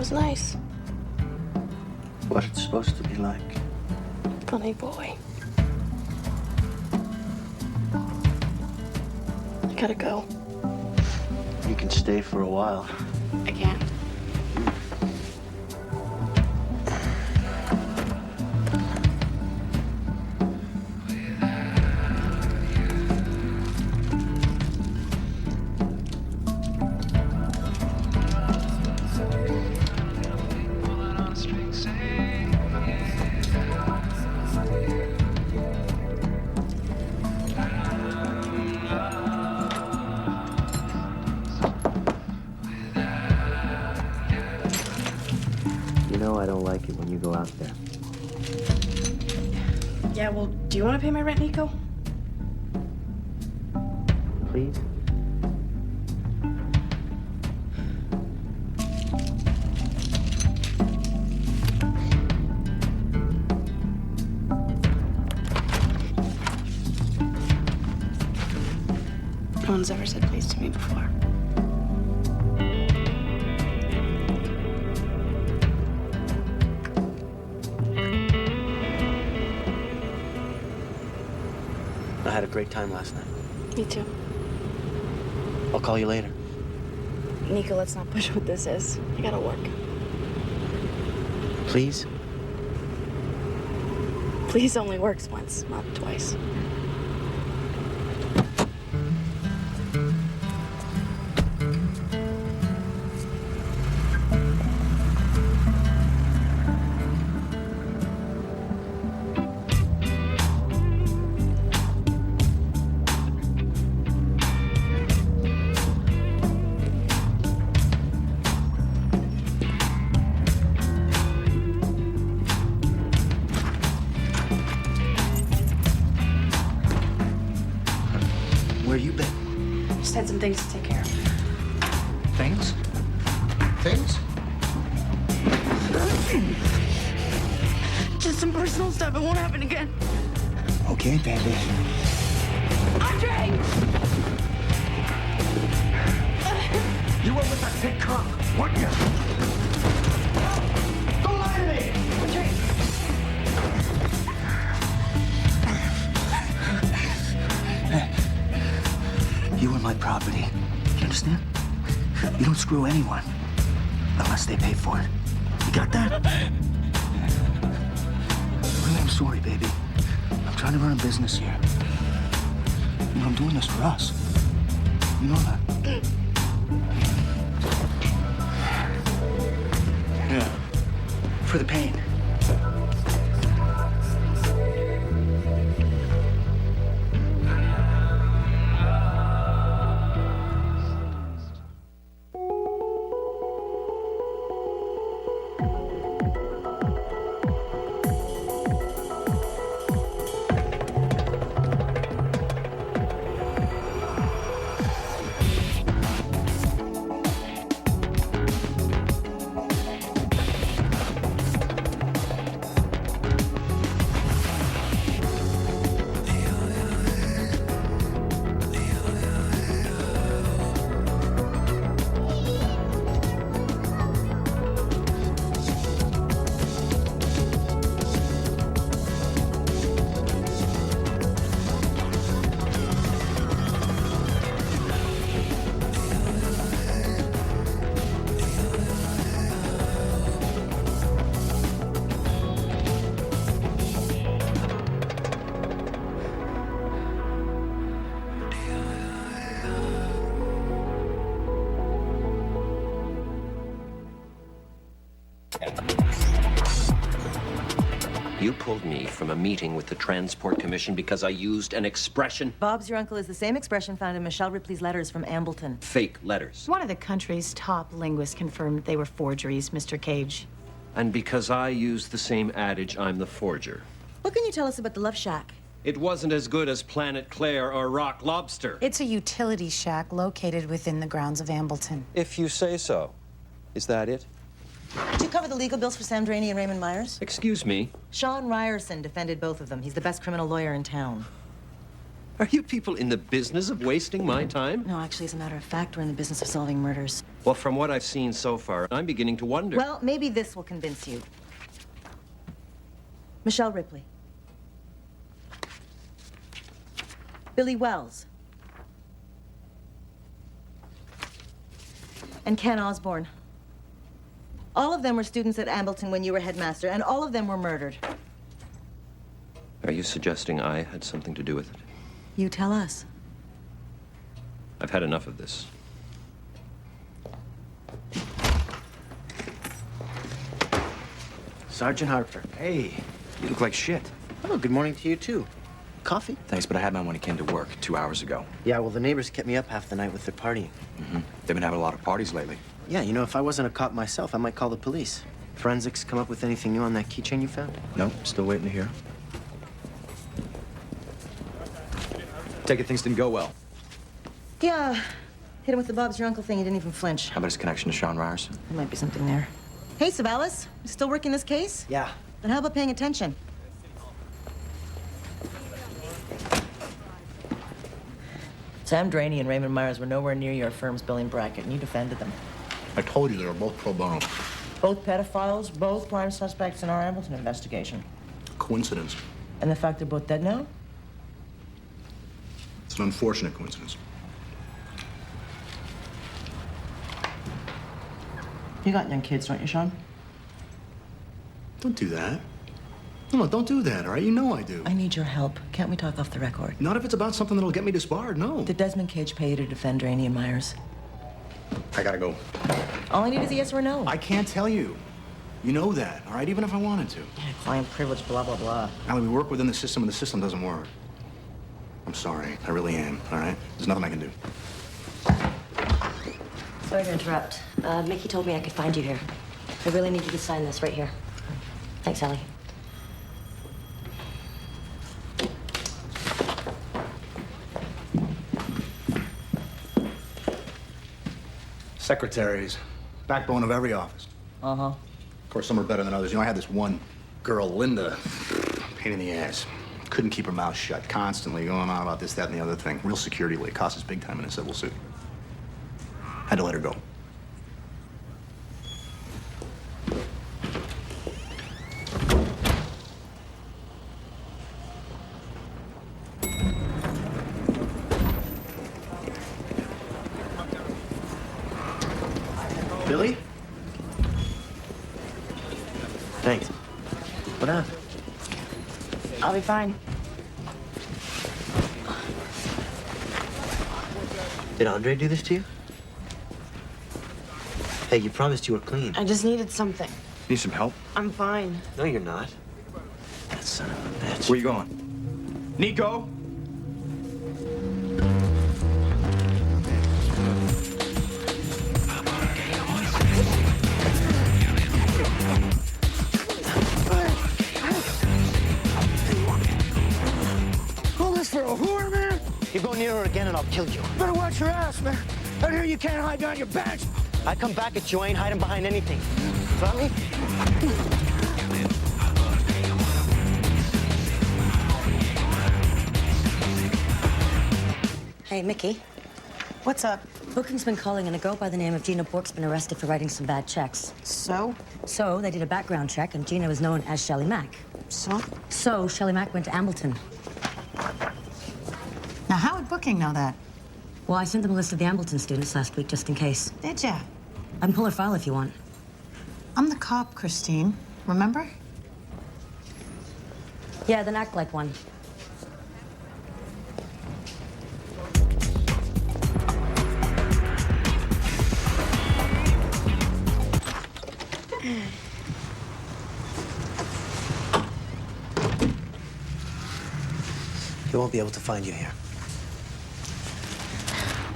was nice. What it's supposed to be like. Funny boy. I gotta go. You can stay for a while. I can't. I don't like it when you go out there. Yeah, well, do you want to pay my rent, Nico? Please? No one's ever said please to me before. I had a great time last night. Me too. I'll call you later. Nico, let's not push what this is. I gotta work. Please? Please only works once, not twice. Where you been? Just had some things to take care of. Things? Things? Just some personal stuff. It won't happen again. Okay, baby. Andre! You were with that sick cop, weren't you? Don't lie to me! Andre! You are my property. You understand? You don't screw anyone unless they pay for it. You got that? Really, I'm sorry, baby. I'm trying to run a business here. You know, I'm doing this for us. You know that? Yeah. For the pain. You pulled me from a meeting with the Transport Commission because I used an expression. Bob's your uncle is the same expression found in Michelle Ripley's letters from Ambleton. Fake letters. One of the country's top linguists confirmed they were forgeries, Mr. Cage. And because I used the same adage, I'm the forger. What can you tell us about the Love Shack? It wasn't as good as Planet Claire or Rock Lobster. It's a utility shack located within the grounds of Ambleton. If you say so. Is that it? Did you cover the legal bills for Sam Draney and Raymond Myers? Excuse me? Sean Ryerson defended both of them. He's the best criminal lawyer in town. Are you people in the business of wasting my time? No, actually, as a matter of fact, we're in the business of solving murders. Well, from what I've seen so far, I'm beginning to wonder. Well, maybe this will convince you. Michelle Ripley. Billy Wells. And Ken Osborne. All of them were students at Ambleton when you were headmaster, and all of them were murdered. Are you suggesting I had something to do with it? You tell us. I've had enough of this. Sergeant Harper. Hey, you look like shit. Oh, good morning to you, too. Coffee? Thanks, but I had mine when I came to work 2 hours ago. Yeah, well, the neighbors kept me up half the night with their partying. They've been having a lot of parties lately. Yeah, you know, if I wasn't a cop myself, I might call the police. Forensics come up with anything new on that keychain you found? Nope, still waiting to hear. Take it things didn't go well. Yeah. Hit him with the Bob's your uncle thing. He didn't even flinch. How about his connection to Sean Ryerson? There might be something there. Hey, Savalas. You still working this case? Yeah. Then how about paying attention? Sam Draney and Raymond Myers were nowhere near your firm's billing bracket, and you defended them. I told you they were both pro bono. Both pedophiles, both prime suspects in our Ambleton investigation. Coincidence. And the fact they're both dead now? It's an unfortunate coincidence. You got young kids, don't you, Sean? Don't do that. No, don't do that, all right? You know I do. I need your help. Can't we talk off the record? Not if it's about something that'll get me disbarred, no. Did Desmond Cage pay you to defend Draney and Myers? I gotta go. All I need is a yes or a no. I can't tell you. You know that, all right? Even if I wanted to. Yeah, client privilege, blah, blah, blah. Allie, we work within the system, and the system doesn't work. I'm sorry. I really am, all right? There's nothing I can do. Sorry to interrupt. Mickey told me I could find you here. I really need you to sign this right here. Thanks, Allie. Secretaries, backbone of every office. Uh-huh. Of course, some are better than others. You know, I had this one girl, Linda, pain in the ass. Couldn't keep her mouth shut, constantly going on about this, that, and the other thing. Real security leak, cost us big time in a civil suit. Had to let her go. Billy? Thanks. What happened? I'll be fine. Did Andre do this to you? Hey, you promised you were clean. I just needed something. Need some help? I'm fine. No, you're not. That son of a bitch. Where you going? Nico? Call this for a whore, man? You go near her again and I'll kill you. Better watch your ass, man. Out here you can't hide behind your bench. I come back at you, I ain't hiding behind anything. Got me? Hey, Mickey. What's up? Booking's been calling, and a girl by the name of Gina Bork's been arrested for writing some bad checks. So? So they did a background check, and Gina was known as Shelley Mack. So? So Shelley Mack went to Ambleton. Now, how would Booking know that? Well, I sent them a list of the Ambleton students last week, just in case. Did ya? I can pull her file if you want. I'm the cop, Christine. Remember? Yeah, then act like one. He won't be able to find you here.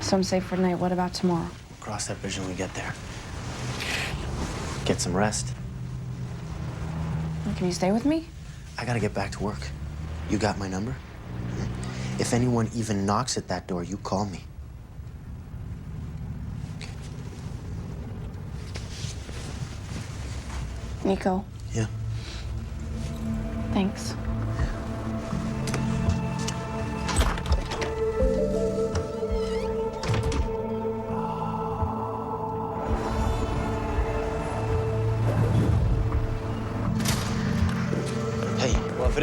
So I'm safe for tonight. What about tomorrow? Cross that bridge when we get there. Get some rest. Can you stay with me? I gotta get back to work. You got my number? If anyone even knocks at that door, you call me. Nico, Yeah. thanks.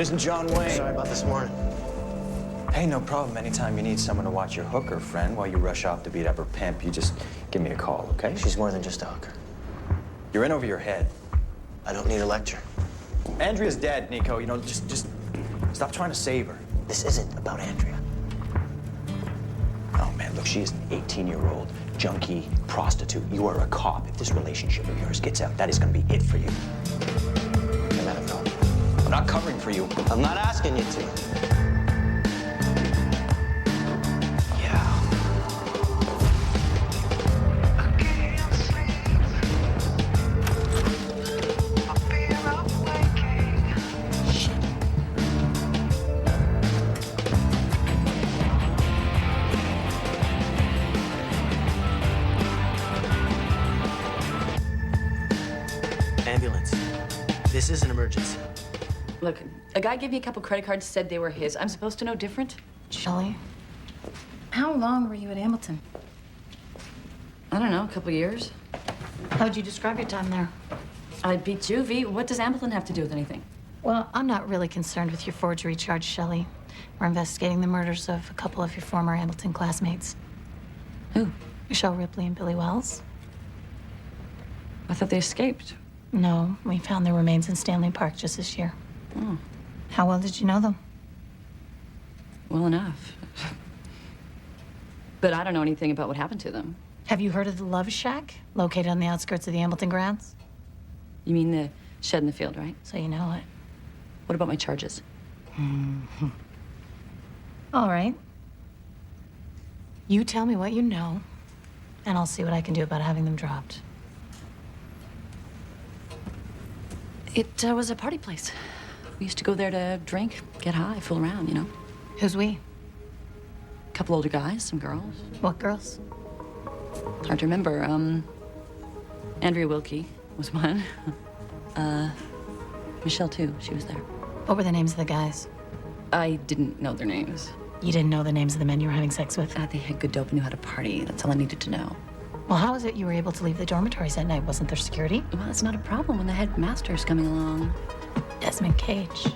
it isn't John Wayne. Sorry about this morning. Hey, no problem. Anytime you need someone to watch your hooker friend while you rush off to beat up her pimp, you just give me a call, okay? She's more than just a hooker. You're in over your head. I don't need a lecture. Andrea's dead, Nico. You know, just stop trying to save her. This isn't about Andrea. Oh, man, look, she is an 18-year-old junkie prostitute. You are a cop. If this relationship of yours gets out, that is going to be it for you. I let him know. I'm not covering for you. I'm not asking you to. Ambulance. This is an emergency. Look, a guy gave me a couple credit cards, said they were his. I'm supposed to know different? Shelley, how long were you at Ambleton? I don't know, a couple years. How'd you describe your time there? I beat juvie. What does Ambleton have to do with anything? Well, I'm not really concerned with your forgery charge, Shelley. We're investigating the murders of a couple of your former Ambleton classmates. Who? Michelle Ripley and Billy Wells. I thought they escaped. No, we found their remains in Stanley Park just this year. Oh, How well did you know them? well enough. But I don't know anything about what happened to them. Have you heard of the Love Shack, located on the outskirts of the Ambleton grounds? You mean the shed in the field, right? So you know it. What about my charges? All right. You tell me what you know, and I'll see what I can do about having them dropped. It was a party place. We used to go there to drink, get high, fool around, you know. Who's we? A couple older guys, some girls. What girls? Hard to remember. Andrea Wilkie was one. Michelle, too. She was there. What were the names of the guys? I didn't know their names. You didn't know the names of the men you were having sex with? They had good dope and knew how to party. That's all I needed to know. Well, how is it you were able to leave the dormitories at night? Wasn't there security? Well, it's not a problem when the headmaster's coming along. Desmond Cage.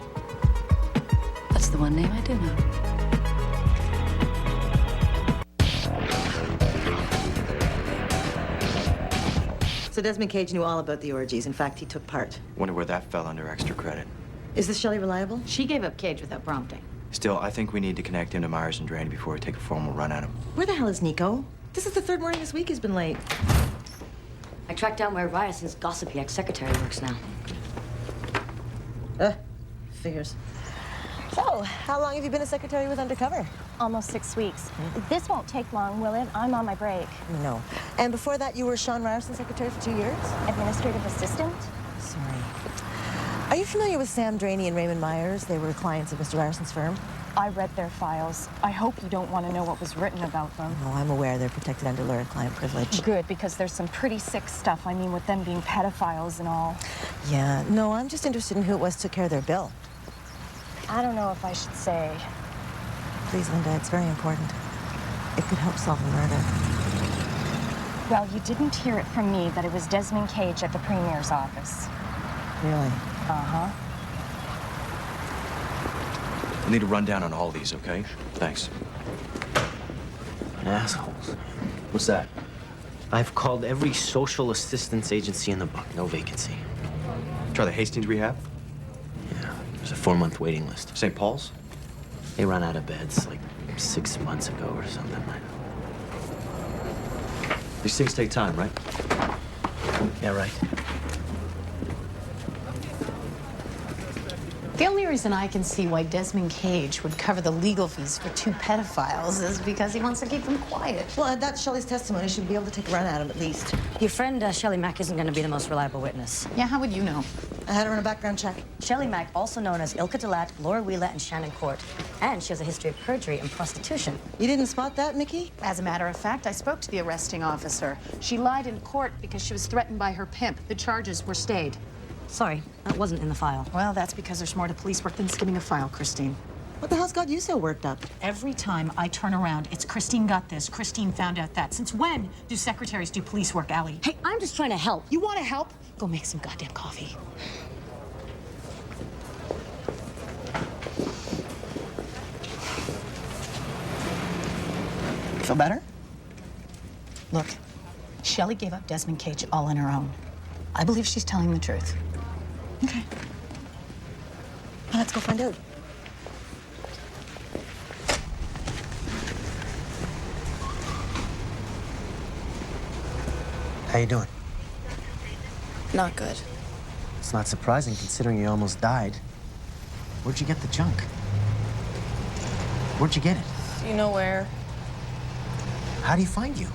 That's the one name I do know. So Desmond Cage knew all about the orgies. In fact, he took part. Wonder where that fell under extra credit. Is this Shelley reliable? She gave up Cage without prompting. Still, I think we need to connect him to Myers and Drain before we take a formal run at him. Where the hell is Nico? This is the third morning this week he's been late. I tracked down where Ryerson's gossipy ex-secretary works now. Figures. So, how long have you been a secretary with Undercover? Almost 6 weeks. This won't take long, will it? I'm on my break. No. And before that, you were Sean Ryerson's secretary for 2 years? Administrative assistant? Sorry. Are you familiar with Sam Draney and Raymond Myers? They were clients of Mr. Ryerson's firm. I read their files. I hope you don't want to know what was written about them. Oh, I'm aware they're protected under lawyer-client privilege. Good, because there's some pretty sick stuff. I mean, with them being pedophiles and all. Yeah, no, I'm just interested in who it was who took care of their bill. I don't know if I should say. Please, Linda, it's very important. It could help solve the murder. Well, you didn't hear it from me that it was Desmond Cage at the Premier's office. Really? Uh-huh. We'll need a rundown on all these, okay? Thanks. Assholes. What's that? I've called every social assistance agency in the book. No vacancy. Try the Hastings rehab? Yeah, there's a 4-month waiting list. St. Paul's? They ran out of beds like 6 months ago or something. These things take time, right? Yeah, right. The only reason I can see why Desmond Cage would cover the legal fees for 2 pedophiles is because he wants to keep them quiet. Well, that's Shelley's testimony. She'd be able to take a run at him at least. Your friend, Shelley Mack, isn't going to be the most reliable witness. Yeah, how would you know? I had her run a background check. Shelley Mack, also known as Ilka Delat, Laura Wheeler, and Shannon Court. And she has a history of perjury and prostitution. You didn't spot that, Mickey? As a matter of fact, I spoke to the arresting officer. She lied in court because she was threatened by her pimp. The charges were stayed. Sorry, that wasn't in the file. Well, that's because there's more to police work than skimming a file, Christine. What the hell's got you so worked up? Every time I turn around, it's Christine got this, Christine found out that. Since when do secretaries do police work, Allie? Hey, I'm just trying to help. You want to help? Go make some goddamn coffee. Feel better? Look, Shelley gave up Desmond Cage all on her own. I believe she's telling the truth. Okay. Well, let's go find out. How you doing? Not good. It's not surprising considering you almost died. Where'd you get the junk? Where'd you get it? Do you know where? How do you find you?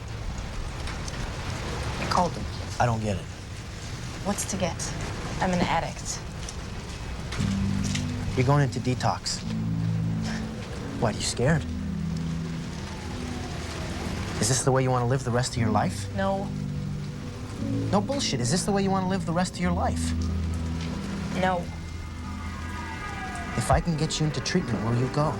I called him. I don't get it. What's to get? I'm an addict. You're going into detox. What, are you scared? Is this the way you want to live the rest of your life? No. No bullshit. Is this the way you want to live the rest of your life? No. If I can get you into treatment, will you go?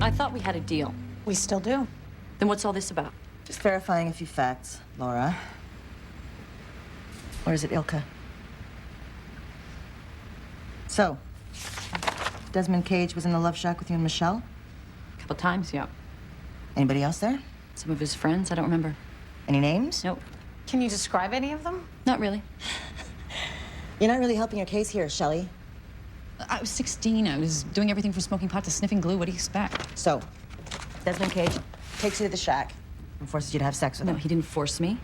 I thought we had a deal. We still do. Then what's all this about? Just verifying a few facts, Laura. Or is it Ilka? So, Desmond Cage was in the love shack with you and Michelle? A couple times, yeah. Anybody else there? Some of his friends, I don't remember. Any names? Nope. Can you describe any of them? Not really. You're not really helping your case here, Shelley. I was 16. I was doing everything from smoking pot to sniffing glue. What do you expect? So, Desmond Cage takes you to the shack and forces you to have sex with No, him. he didn't force me.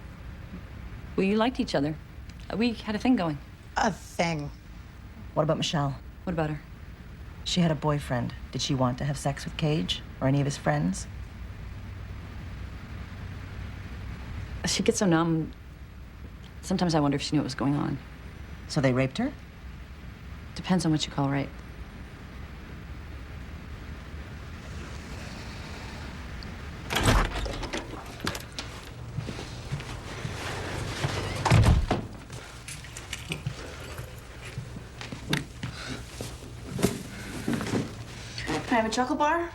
We liked each other. We had a thing going. A thing. What about Michelle? What about her? She had a boyfriend. Did she want to have sex with Cage or any of his friends? She gets so numb. Sometimes I wonder if she knew what was going on. So they raped her? Depends on what you call rape. Can I have a chocolate bar?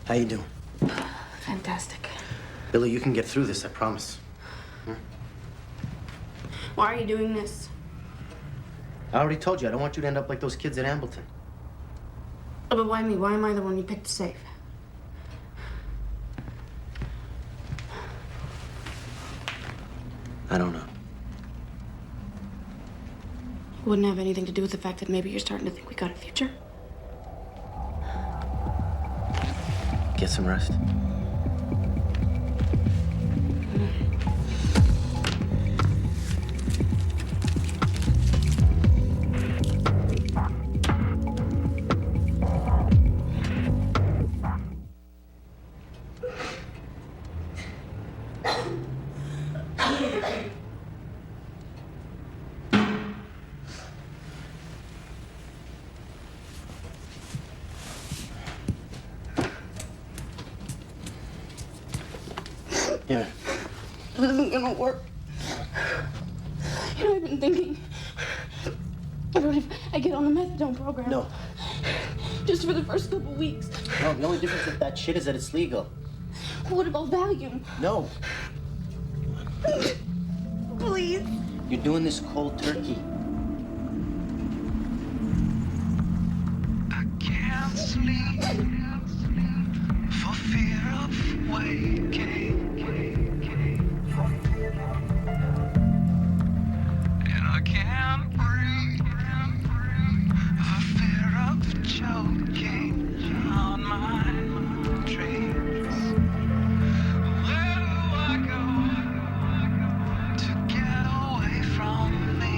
How you doing? Fantastic. Billy, you can get through this, I promise. Why are you doing this? I already told you, I don't want you to end up like those kids at Ambleton. Oh, but why me? Why am I the one you picked to save? I don't know. Wouldn't have anything to do with the fact that maybe you're starting to think we got a future? Get some rest. Here. This isn't gonna work. You know, I've been thinking. What if I get on the methadone program? No. Just for the first couple weeks. No, the only difference with that shit is that it's legal. What about Valium? No. Please. You're doing this cold turkey. I can't sleep for fear of waking. And I can't breathe for fear of choking on my dreams. Where do I go to get away from me?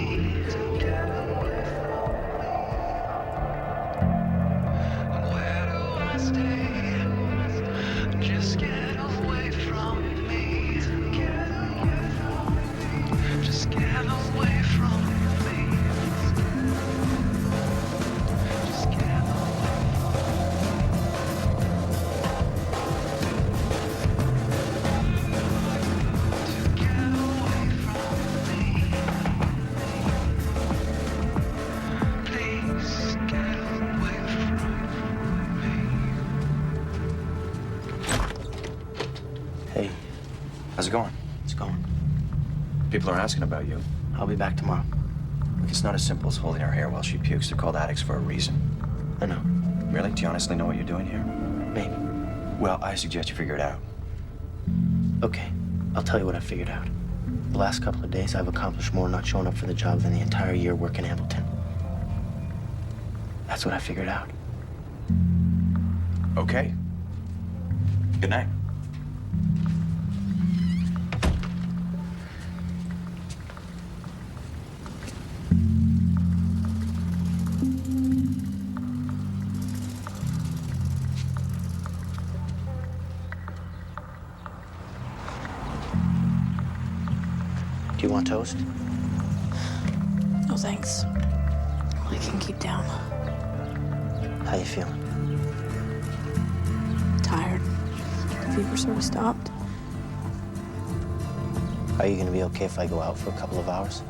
People are asking about you. I'll be back tomorrow. Look, it's not as simple as holding her hair while she pukes. They're called addicts for a reason. I know. Really? Do you honestly know what you're doing here? Maybe. Well, I suggest you figure it out. Okay, I'll tell you what I figured out. The last couple of days, I've accomplished more not showing up for the job than the entire year working Ambleton. That's what I figured out. Okay. Good night. Do you want toast? No thanks. I can keep down. How you feeling? Tired. Fever sort of stopped. Are you gonna be okay if I go out for a couple of hours?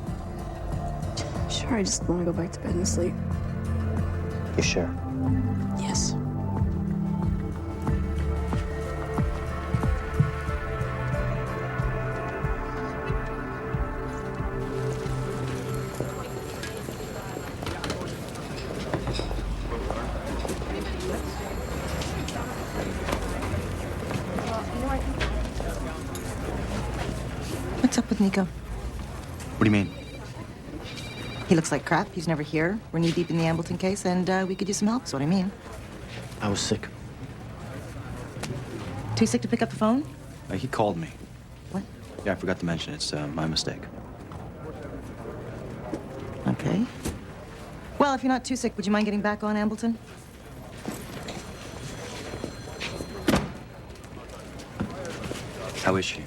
Sure, I just want to go back to bed and sleep. You sure? Yes. What's up with Nico? What do you mean? He looks like crap. He's never here. We're knee deep in the Ambleton case, and we could use some help, is what I mean. I was sick. Too sick to pick up the phone? He called me. What? Yeah, I forgot to mention. It's my mistake. Okay. Well, if you're not too sick, would you mind getting back on Ambleton? How is she?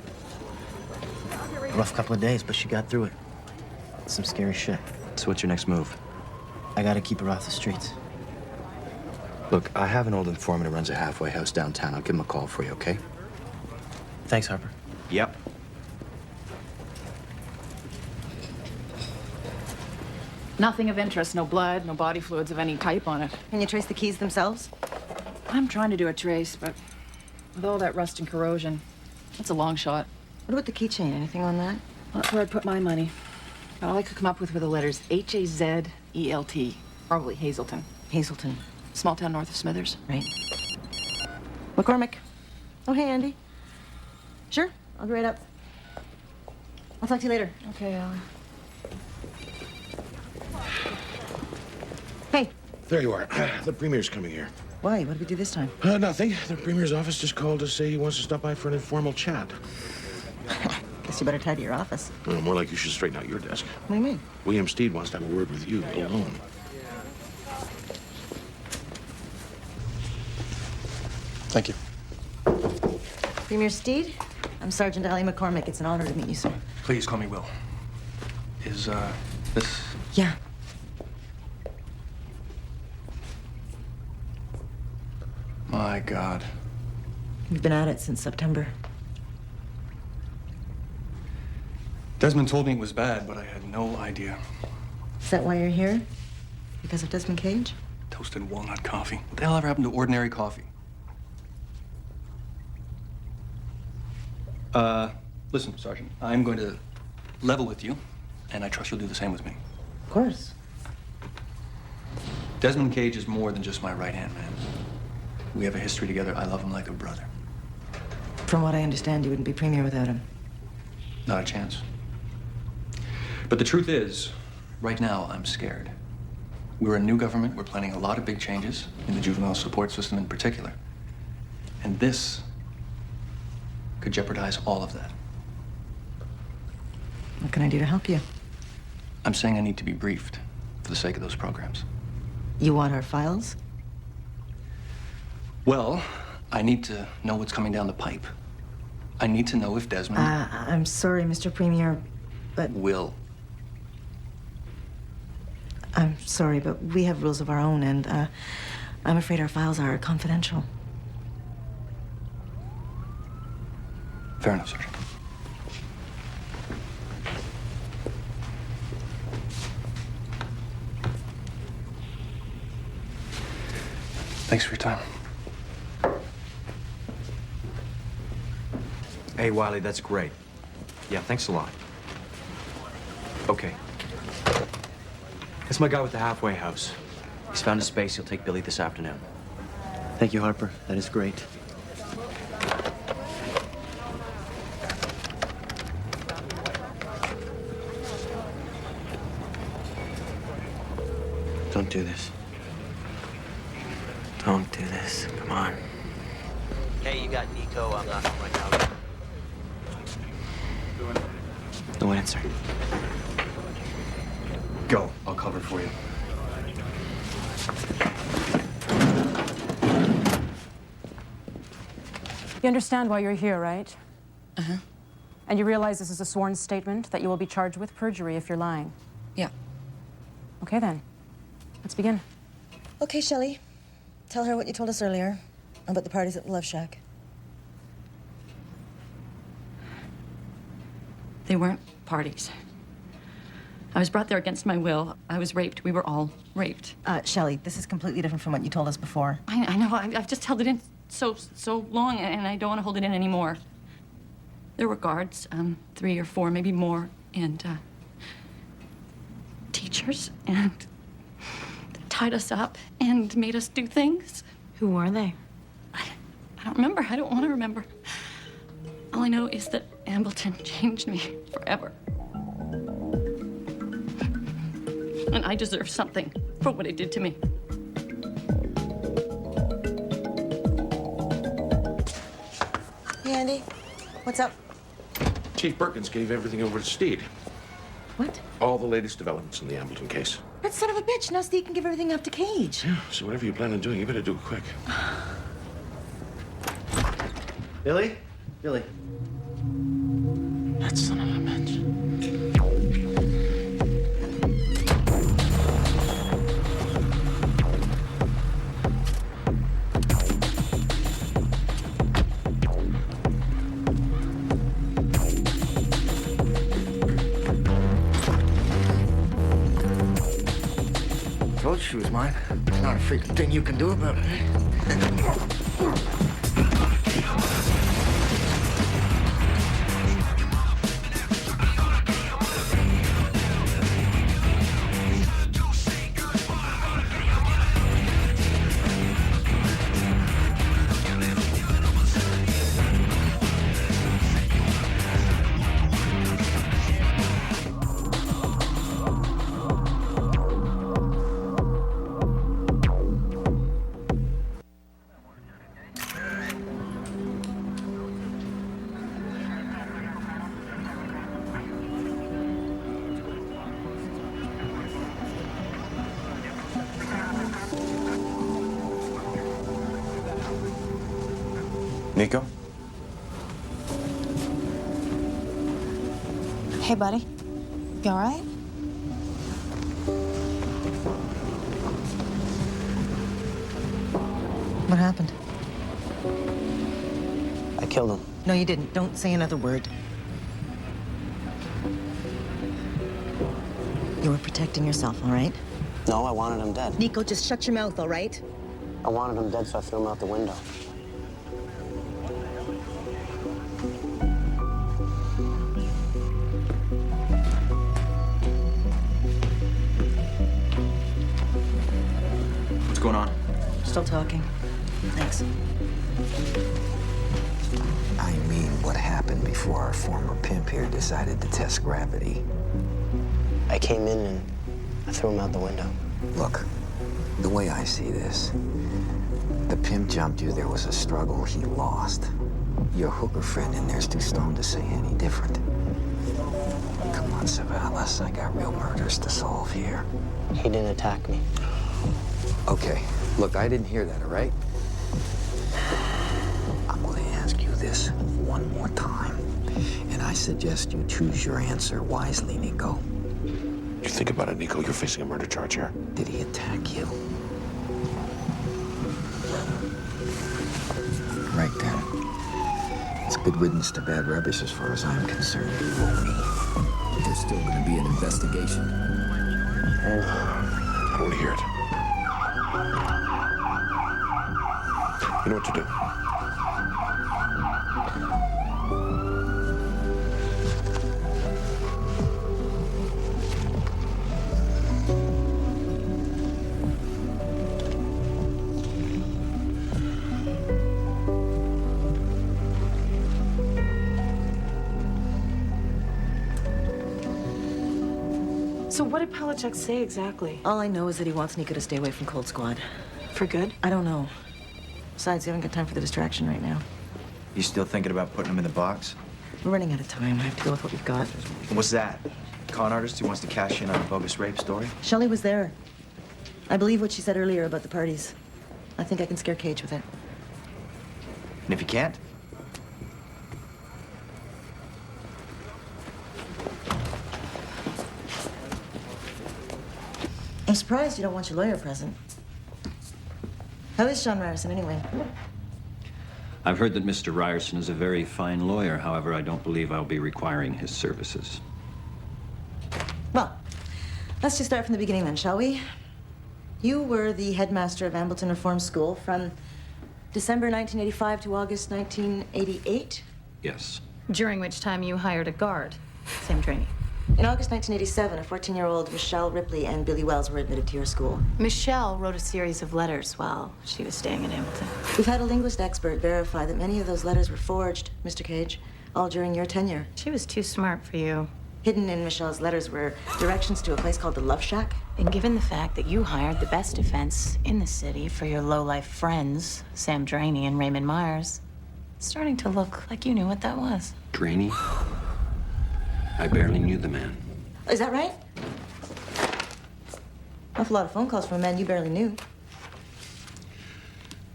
Rough couple of days, but she got through it. Some scary shit. So what's your next move? I gotta keep her off the streets. Look, I have an old informant who runs a halfway house downtown. I'll give him a call for you, okay? Thanks, Harper. Yep. Nothing of interest, no blood, no body fluids of any type on it. Can you trace the keys themselves? I'm trying to do a trace, but with all that rust and corrosion, it's a long shot. What about the keychain? Anything on that? That's where I'd put my money. All I could come up with were the letters H-A-Z-E-L-T. Probably Hazelton. Hazelton. Small town north of Smithers. Right. McCormick. Oh, hey, Andy. Sure, I'll be right up. I'll talk to you later. Okay, Allie. Hey. There you are. The Premier's coming here. Why? What did we do this time? Nothing. The Premier's office just called to say he wants to stop by for an informal chat. Guess you better tidy your office. More like you should straighten out your desk. What do you mean? William Steed wants to have a word with you alone. Thank you. Premier Steed, I'm Sergeant Allie McCormick. It's an honor to meet you, sir. Please call me Will. Is, this... Yeah. My God. We've been at it since September. Desmond told me it was bad, but I had no idea. Is that why you're here? Because of Desmond Cage? Toasted walnut coffee. What the hell ever happened to ordinary coffee? Listen, Sergeant, I'm going to level with you, and I trust you'll do the same with me. Of course. Desmond Cage is more than just my right-hand man. We have a history together. I love him like a brother. From what I understand, you wouldn't be Premier without him. Not a chance. But the truth is, right now, I'm scared. We're a new government. We're planning a lot of big changes in the juvenile support system in particular. And this could jeopardize all of that. What can I do to help you? I'm saying I need to be briefed for the sake of those programs. You want our files? Well, I need to know what's coming down the pipe. I need to know if Desmond... I'm sorry, Mr. Premier, but... Will. I'm sorry, but we have rules of our own, and I'm afraid our files are confidential. Fair enough, Sergeant. Thanks for your time. Hey, Wiley, that's great. Yeah, thanks a lot. Okay. That's my guy with the halfway house. He's found a space. He'll take Billy this afternoon. Thank you, Harper. That is great. Don't do this. Don't do this. Come on. Hey, you got Nico. I'm not right now. No answer. Go. I'll cover for you. You understand why you're here, right? Uh-huh. And you realize this is a sworn statement that you will be charged with perjury if you're lying? Yeah. Okay, then. Let's begin. Okay, Shelley. Tell her what you told us earlier about the parties at the Love Shack. They weren't parties. I was brought there against my will. I was raped. We were all raped. Shelley, this is completely different from what you told us before. I know. I've just held it in so long, and I don't want to hold it in anymore. There were guards, 3 or 4, maybe more, and teachers, and they tied us up and made us do things. Who were they? I don't remember. I don't want to remember. All I know is that Ambleton changed me forever. And I deserve something for what it did to me. Hey, Andy. What's up? Chief Perkins gave everything over to Steed. What? All the latest developments in the Ambleton case. That son of a bitch. Now Steve can give everything up to Cage. Yeah, so whatever you plan on doing, you better do it quick. Billy? Billy. That son of a bitch. Told you she was mine. There's not a freaking thing you can do about it. Nico? Hey, buddy. You all right? What happened? I killed him. No, you didn't. Don't say another word. You were protecting yourself, all right? No, I wanted him dead. Nico, just shut your mouth, all right? I wanted him dead, so I threw him out the window. What's going on? Still talking. Thanks. I mean, what happened before our former pimp here decided to test gravity? I came in and I threw him out the window. Look, the way I see this, the pimp jumped you, there was a struggle, he lost. Your hooker friend in there's too stoned to say any different. Come on, Savalas, I got real murders to solve here. He didn't attack me. Okay, look, I didn't hear that, all right? I'm gonna ask you this one more time, and I suggest you choose your answer wisely, Nico. You think about it, Nico, you're facing a murder charge here. Did he attack you? Right then. It's good riddance to bad rubbish as far as I'm concerned. You owe me. There's still gonna be an investigation. I don't want to hear it. You know what to do. So what did Palachuk say exactly? All I know is that he wants Nico to stay away from Cold Squad. For good? I don't know. Besides, we haven't got time for the distraction right now. You still thinking about putting him in the box? We're running out of time. I have to go with what we've got. What's that? Con artist who wants to cash in on a bogus rape story? Shelley was there. I believe what she said earlier about the parties. I think I can scare Cage with it. And if you can't? I'm surprised you don't want your lawyer present. How is Sean Ryerson, anyway? I've heard that Mr. Ryerson is a very fine lawyer. However, I don't believe I'll be requiring his services. Well, let's just start from the beginning then, shall we? You were the headmaster of Ambleton Reform School from December 1985 to August 1988? Yes. During which time you hired a guard, Sam Draney. In August 1987, a 14-year-old Michelle Ripley and Billy Wells were admitted to your school. Michelle wrote a series of letters while she was staying in Ambleton. We've had a linguist expert verify that many of those letters were forged, Mr. Cage, all during your tenure. She was too smart for you. Hidden in Michelle's letters were directions to a place called the Love Shack. And given the fact that you hired the best defense in the city for your low-life friends, Sam Draney and Raymond Myers, it's starting to look like you knew what that was. Draney? I barely knew the man. Is that right? Awful lot of phone calls from a man you barely knew.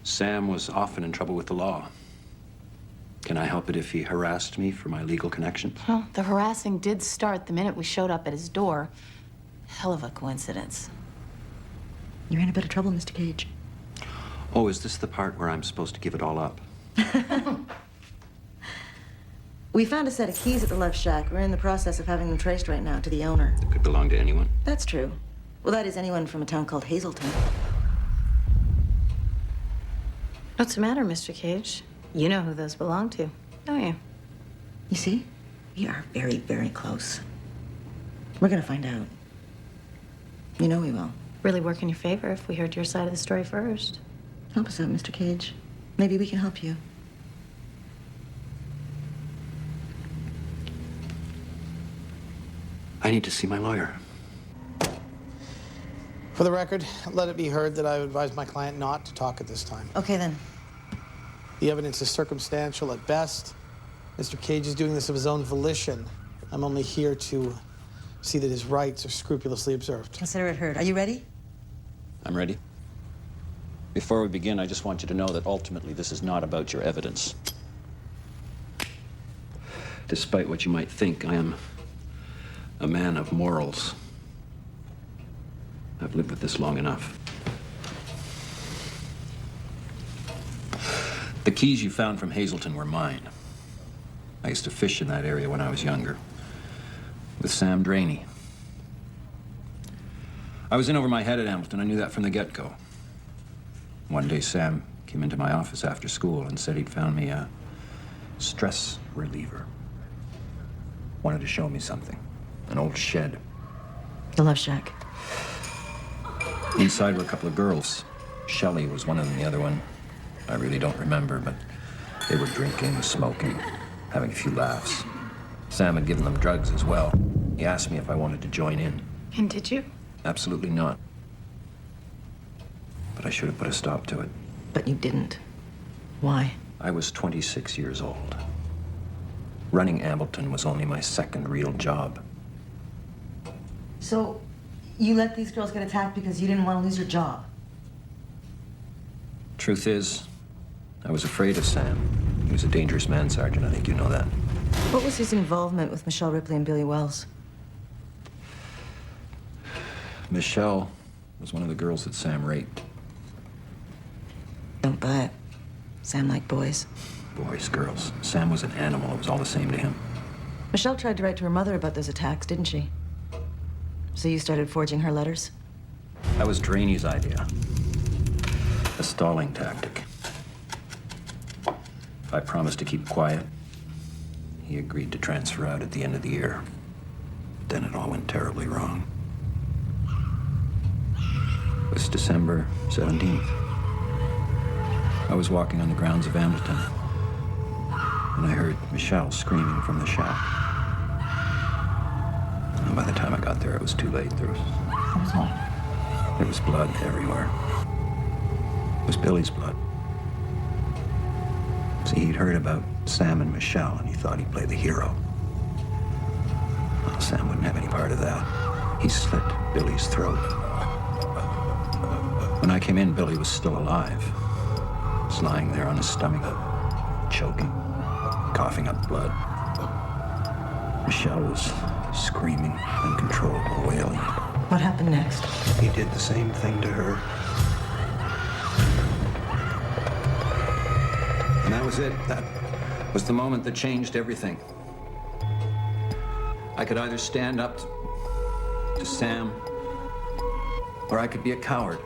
Sam was often in trouble with the law. Can I help it if he harassed me for my legal connections? Well, the harassing did start the minute we showed up at his door. Hell of a coincidence. You're in a bit of trouble, Mr. Cage. Oh, is this the part where I'm supposed to give it all up? We found a set of keys at the Love Shack. We're in the process of having them traced right now to the owner. It could belong to anyone. That's true. Well, that is anyone from a town called Hazleton. What's the matter, Mr. Cage? You know who those belong to, don't you? You see? We are very, very close. We're gonna find out. You know we will. Really work in your favor if we heard your side of the story first. Help us out, Mr. Cage. Maybe we can help you. I need to see my lawyer. For the record, let it be heard that I would advise my client not to talk at this time. Okay, then. The evidence is circumstantial at best. Mr. Cage is doing this of his own volition. I'm only here to see that his rights are scrupulously observed. Consider it heard. Are you ready? I'm ready. Before we begin, I just want you to know that ultimately this is not about your evidence. Despite what you might think, I am a man of morals. I've lived with this long enough. The keys you found from Hazleton were mine. I used to fish in that area when I was younger, with Sam Draney. I was in over my head at Ambleton. I knew that from the get-go. One day, Sam came into my office after school and said he'd found me a stress reliever. Wanted to show me something. An old shed. The Love Shack. Inside were a couple of girls. Shelley was one of them, the other one I really don't remember, but they were drinking, smoking, having a few laughs. Sam had given them drugs as well. He asked me if I wanted to join in. And did you? Absolutely not. But I should have put a stop to it. But you didn't. Why? I was 26 years old. Running Ambleton was only my second real job. So, you let these girls get attacked because you didn't want to lose your job? Truth is, I was afraid of Sam. He was a dangerous man, Sergeant. I think you know that. What was his involvement with Michelle Ripley and Billy Wells? Michelle was one of the girls that Sam raped. Don't buy it. Sam liked boys. Boys, girls. Sam was an animal. It was all the same to him. Michelle tried to write to her mother about those attacks, didn't she? So you started forging her letters? That was Draney's idea. A stalling tactic. If I promised to keep quiet, he agreed to transfer out at the end of the year. Then it all went terribly wrong. It was December 17th. I was walking on the grounds of Ambleton, and I heard Michelle screaming from the shack. And by the time I got there, it was too late. There was blood everywhere. It was Billy's blood. See, he'd heard about Sam and Michelle, and he thought he'd play the hero. Well, Sam wouldn't have any part of that. He slit Billy's throat. When I came in, Billy was still alive. He was lying there on his stomach, choking, coughing up blood. Michelle was screaming, uncontrollable, wailing. What happened next? He did the same thing to her. And that was it. That was the moment that changed everything. I could either stand up to Sam, or I could be a coward.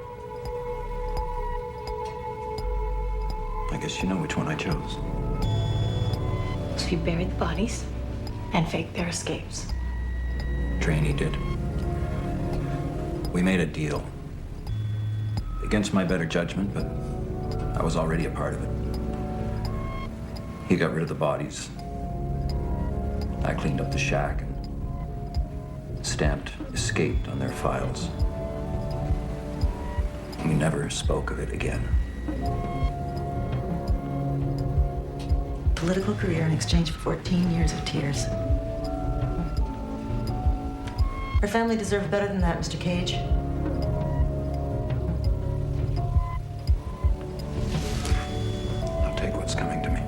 I guess you know which one I chose. So you buried the bodies and faked their escapes. Draney did. We made a deal. Against my better judgment, but I was already a part of it. He got rid of the bodies. I cleaned up the shack and stamped escaped on their files. We never spoke of it again. Political career in exchange for 14 years of tears. Her family deserved better than that, Mr. Cage. I'll take what's coming to me.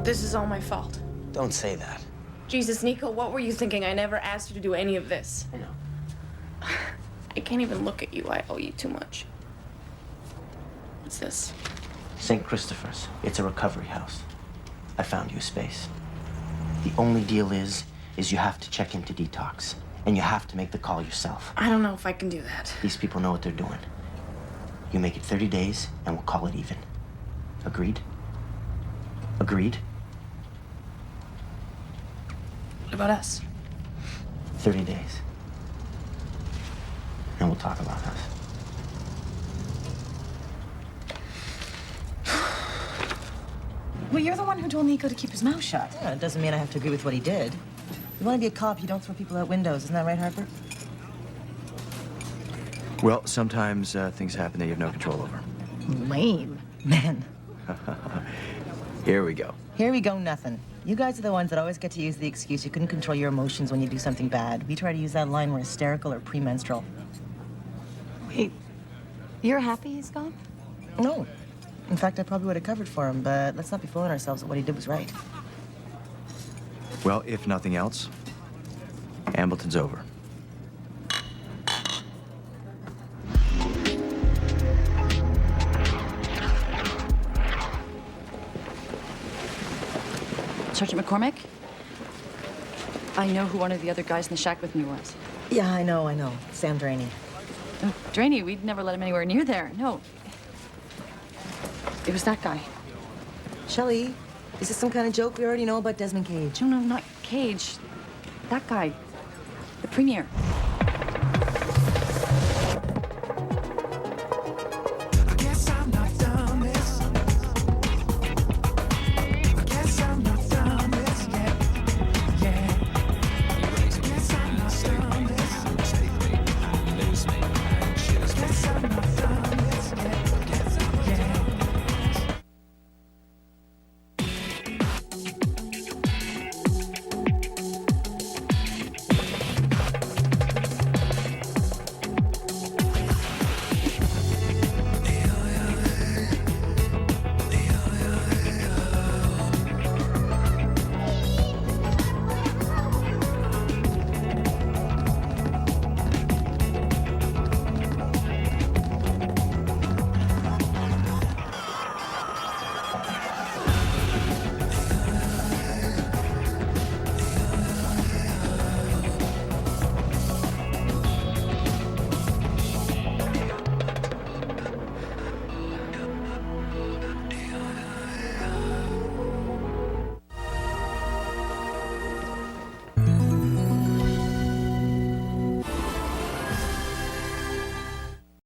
This is all my fault. Don't say that. Jesus, Nico, what were you thinking? I never asked you to do any of this. I know. I can't even look at you. I owe you too much. What's this? St. Christopher's. It's a recovery house. I found you a space. The only deal is you have to check into detox. And you have to make the call yourself. I don't know if I can do that. These people know what they're doing. You make it 30 days, and we'll call it even. Agreed? Agreed? What about us? 30 days. And we'll talk about us. Well, you're the one who told Nico to keep his mouth shut. Yeah, it doesn't mean I have to agree with what he did. You want to be a cop, you don't throw people out windows. Isn't that right, Harper? Well, sometimes things happen that you have no control over. Lame. Man. Here we go. Here we go, nothing. You guys are the ones that always get to use the excuse you couldn't control your emotions when you do something bad. We try to use that line, we're hysterical or premenstrual. Wait, you're happy he's gone? No. In fact, I probably would have covered for him, but let's not be fooling ourselves that what he did was right. Well, if nothing else, Ambleton's over. Sergeant McCormick? I know who one of the other guys in the shack with me was. Yeah, I know. Sam Draney. Oh, Draney, we'd never let him anywhere near there. No. It was that guy. Shelley, is this some kind of joke? We already know about Desmond Cage. No, not Cage. That guy. The premier.